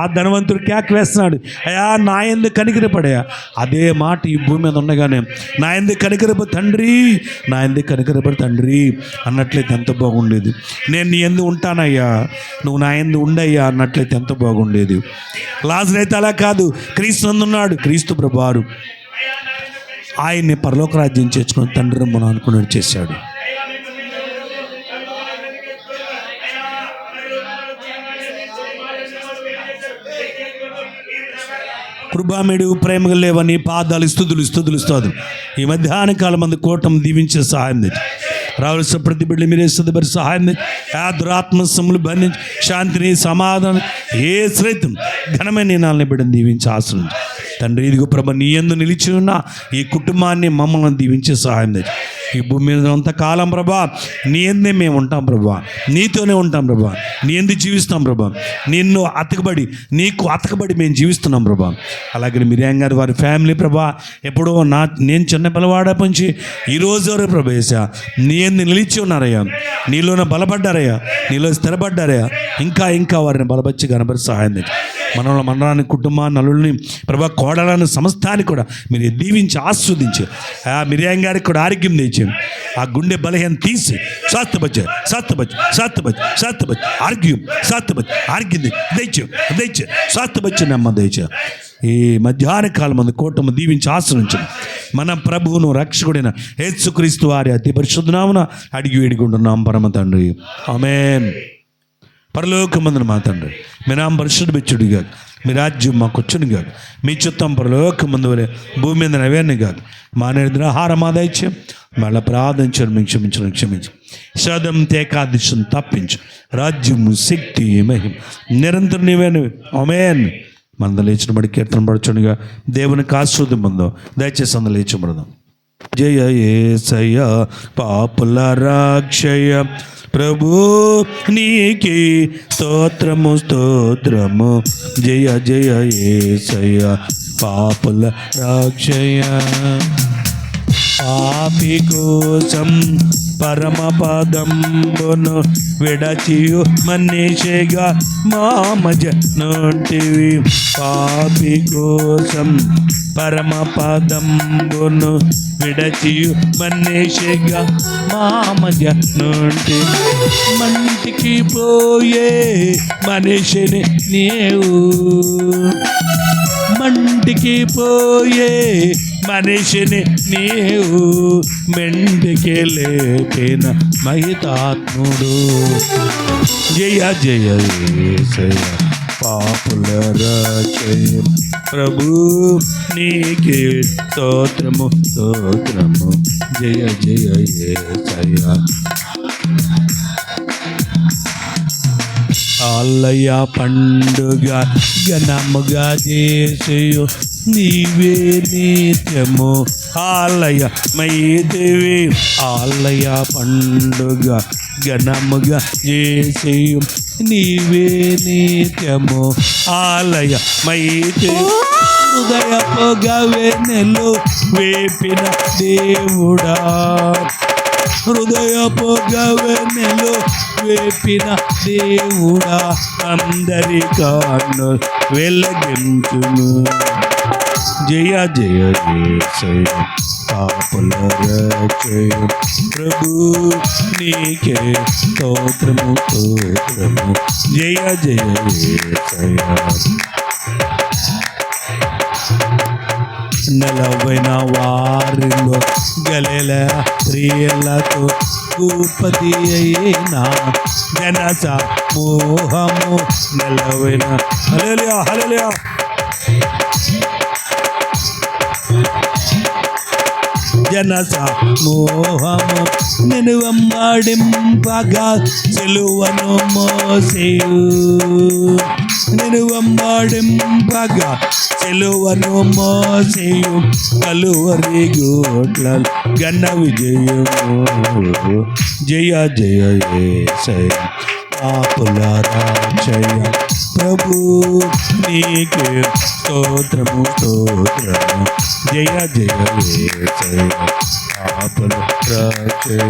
ఆ ధనవంతుడు కేక వేస్తున్నాడు, అయ్యా నా యందు కనికరపడయా. అదే మాట ఈ భూమి మీద ఉండగానే నా యందు కనికరపడి తండ్రి, నా యందు కనికరపడి తండ్రి అన్నట్లయితే ఎంత బాగుండేది. నేను నీ యందు ఉంటానయ్యా, నువ్వు నా యందు ఉండయ్యా అన్నట్లయితే ఎంత బాగుండేది. లాజరు అయితే అలా కాదు, క్రీస్తు నందున్నాడు. క్రీస్తు ప్రభువారు ఆయన్ని పరలోక రాజ్యం చేర్చుకొని తండ్రి మనం అనుకున్నట్టు చేశాడు. కృపామేడు ప్రేమగా లేవని పాదాలు స్తుతులు. ఈ మధ్యాహ్న కాలం మంది కూటమి దీవించే సహాయం తెచ్చి రావాల్సిన ప్రతి బిడ్డ మీరే సిద్ధపడి సహాయం తెచ్చి ఆ దురాత్మ సొమ్ములు బంధించి శాంతిని సమాధానం ఏ శ్రైతం ఘనమైన నాలని బిడ్డను దీవించి ఆశ్రయించి తండ్రి, ఇదిగో ప్రభా నీ యందు నిలిచి ఉన్న ఈ కుటుంబాన్ని మమ్మల్ని దీవించే సహాయం తెచ్చి ఈ భూమి మీద అంతకాలం ప్రభా నీ యందే మేము ఉంటాం ప్రభా, నీతోనే ఉంటాం ప్రభా, నీ యందు జీవిస్తాం ప్రభా, నిన్ను నీకు అతకబడి మేము జీవిస్తున్నాం ప్రభా. అలాగే మిరియాం గారు వారి ఫ్యామిలీ ప్రభా ఎప్పుడో నేను చిన్న పిల్లవాడ నుంచి ఈరోజు వరకు ప్రభా వేసా నీ యందు నిలిచి ఉన్నారయ్యా, నీలోనే బలపడ్డారయ్యా, నీలో స్థిరపడ్డారయ్యా. ఇంకా వారిని బలపరిచి కనబడి సహాయం తెచ్చి మనరాని కుటుంబాన్ని నలుల్ని ప్రభా కోడలను సమస్తాన్ని కూడా మీరు దీవించి ఆస్వాదించి ఆ మిరియాం గారికి కూడా ఆరోగ్యం తెచ్చి ఆ గుండె బలహీన తీసి శాస్త్రపచ్చు ఆరోగ్యం దయచు శాస్త్రపచ్చు నమ్మ దయచు. ఈ మధ్యాహ్న కాలం మంది కూటమి దీవించి ఆశ్రయించు మన ప్రభువును రక్షకుడైన యేసుక్రీస్తు వారి అతి పరిశుద్ధ నామమున అడిగి వేడుకుంటున్నాం పరమ తండ్రి, ఆమేన్. పరలోకమందున మా తండ్రి, మీ నామం పరిశుద్ధపరచుడుగా, మీ రాజ్యం మాకు వచ్చునుగా, మీ చిత్తం పరలోకమందు వలె భూమి మీద నెరవేరునుగా. మా నేడు ఆహారం ఆదాయిత్యం మళ్ళీ ప్రార్థించడం మీకు క్షమించు సదం తేకాదిశం తప్పించు. రాజ్యము శక్తి మహిమ నిరంతరం నీవేను, ఆమేన్. మన లేచిన బడి కీర్తన పడుచునిగా దేవునికి ఆశీర్వాదం పొందాం. దయచేసి అందరూ లేచబడదాం. జయ యేసయ్య పాపుల రక్షయ ప్రభు నీకే స్తోత్రము జయ జయ యేసయ్య పాపుల రక్షయ. పాపి కోసం పరమపదంబును విడచియు మనిషిగా మామజ నుంటివి. పాపి కోసం పరమపదంబును విడచియు మనిషిగా మామజ నుండి. మంటికి పోయే మనిషిని నీవు, మంటికి పోయే మనిషిని నీవు మెండికి లేపిన మహితాత్ముడు. జయ జయ యేసయ్య పాపుల రక్షయ ప్రభు నీకే స్తోత్రము జయ జయ యేసయ్య. ఆలయ పండుగ ఘనముగా చేసేయు నీవే నిత్యము ఆలయ మైదేవి. ఆలయ పండుగ ఘనముగా చేసేయు నీవే నిత్యము ఆలయ మైదేవి. హృదయపు గవెనెలు వేపిన దేవుడా, హృదయపు గవెనెలు వేపిన దేవుడా, అందరి కన్ను వెలిగించును. జయ జయ యేసయ్య పాపుల రక్షయ ప్రభు నీకే స్తోత్రము జయ జయ యేసయ్య. నెలవైన వారిలో గలెల స్త్రీలతో భూపతి అయినా జన సమూహము నెలవైన హల్లెలూయా హల్లెలూయా. జన సమూహము నిన్ను వెంబడింపగా సిలువను మోసేయు, నిన్ను వెంబడింపగా సిలువను మోసేయు కలువరి గోట్ల ఘన విజయము. జయ జయ యేసయ్య పాపుల రక్షయ ప్రభు నీకే స్తోత్రము జయ జయ యేసయ్య పాపుల రక్షయ.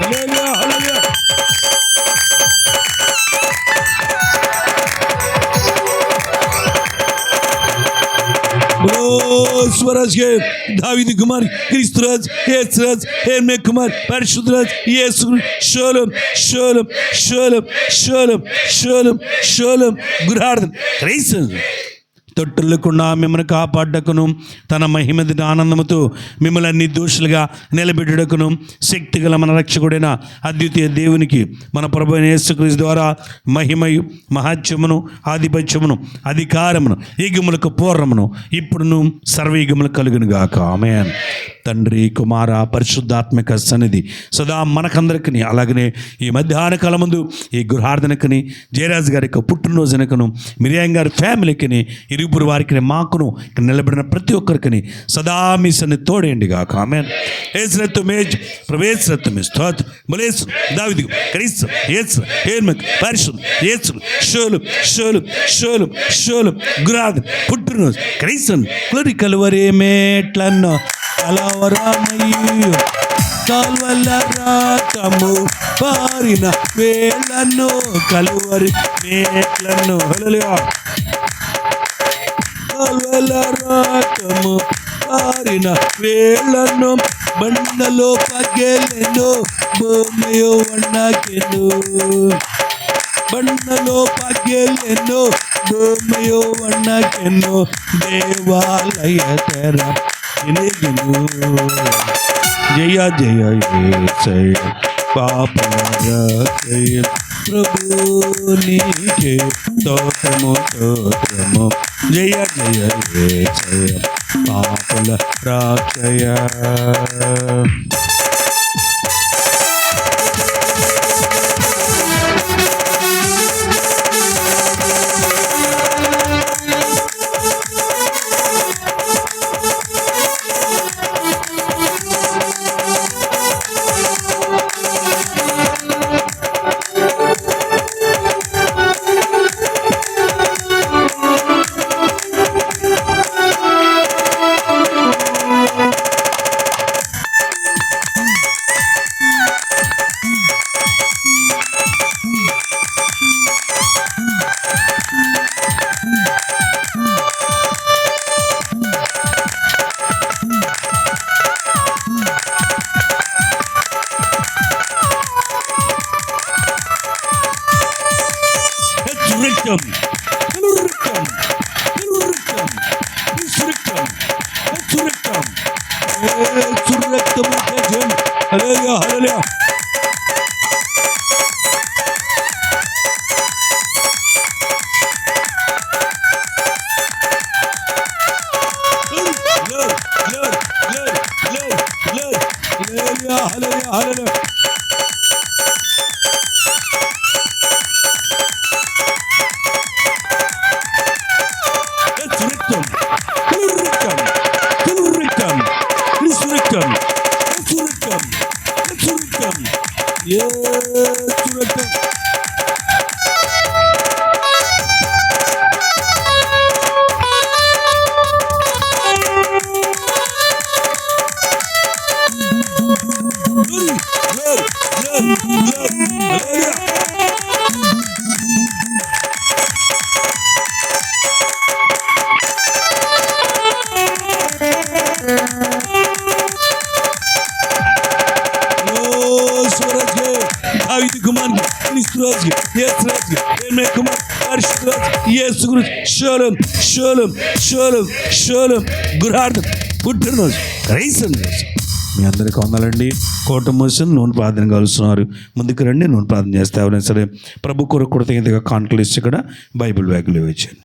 హల్లెలూయా, హల్లెలూయా. స్వరాజ్ దావీదు కుమార్ క్రీస్తురాజ్ యేసురాజ్ హేర్మే కుమార్ పరిశుద్ధరాజ్ యేసు షోలం షోలం షోలం షోలం షోలం షోలం గురార్థం క్రైస్తవ తొట్టులకుండా మిమ్మల్ని కాపాడకును తన మహిమది ఆనందముతో మిమ్మల్ని అన్ని దోషులుగా నిలబెట్టుటకును శక్తిగల మన రక్షకుడైన అద్వితీయ దేవునికి మన ప్రభువైన యేసుక్రీస్తు ద్వారా మహిమయు మహాత్యమును ఆధిపత్యమును అధికారమును యుగములకు పూర్వమును ఇప్పుడును సర్వయుగములు కలుగును గాక ఆమేన్. తండ్రి కుమార పరిశుద్ధాత్మక సన్నిధి సదా మనకందరికీ అలాగనే ఈ మధ్యాహ్న కాలం ముందు ఈ గృహార్థనకని జయరాజు గారి యొక్క పుట్టినరోజునకను మిరియాం గారి ఫ్యామిలీకి ఇరుపురు వారికి మాకును ఇక్కడ నిలబడిన ప్రతి ఒక్కరికి సదా మీ సన్ని తోడేయండి గాక ఆమేన్. ఏసురత్తు మేజ్ ప్రవేశరత్తు మే స్తోత్ర బలేసు దావీదు క్రీస్తు యేసు హేర్మక్ పరిశుద్ధ యేసు షోలు షోలు షోలు షోలు గురాద్ పుట్టినరోజు క్రీస్తు క్లోరి కలువరే మేట్లన్నో కలవరామయ్యు కాల్వల రాతము పారిన వేళ్ళను కలువరి మేట్లను హల్లెలూయా. కాల్వల రాతము పారిన వేళ్ళను బండలో పగెలెను భూమియో వಣ್ಣకెను బండలో పగెలెను భూమియో వಣ್ಣకెను దేవాలయ తెర జయ జయ యేసయ్య పాపరాక్షయ ప్రభు నీకే స్తోత్రము స్తోత్రము జయ జయ యేసయ్య పాపల రాక్షయ. Hallelujah, hallelujah. Hallelujah, hallelujah. మీ అందరికీ వందలండి. కోట మోసం నూనె ప్రార్థన కలుస్తున్నారు. ముందుకు రండి, నూనె ప్రార్థన చేస్తే ఎవరైనా సరే ప్రభు కొరకు కృతజ్ఞతగా కానుకలు ఇచ్చి ఇక్కడ బైబిల్ బ్యాగులు ఇచ్చాను.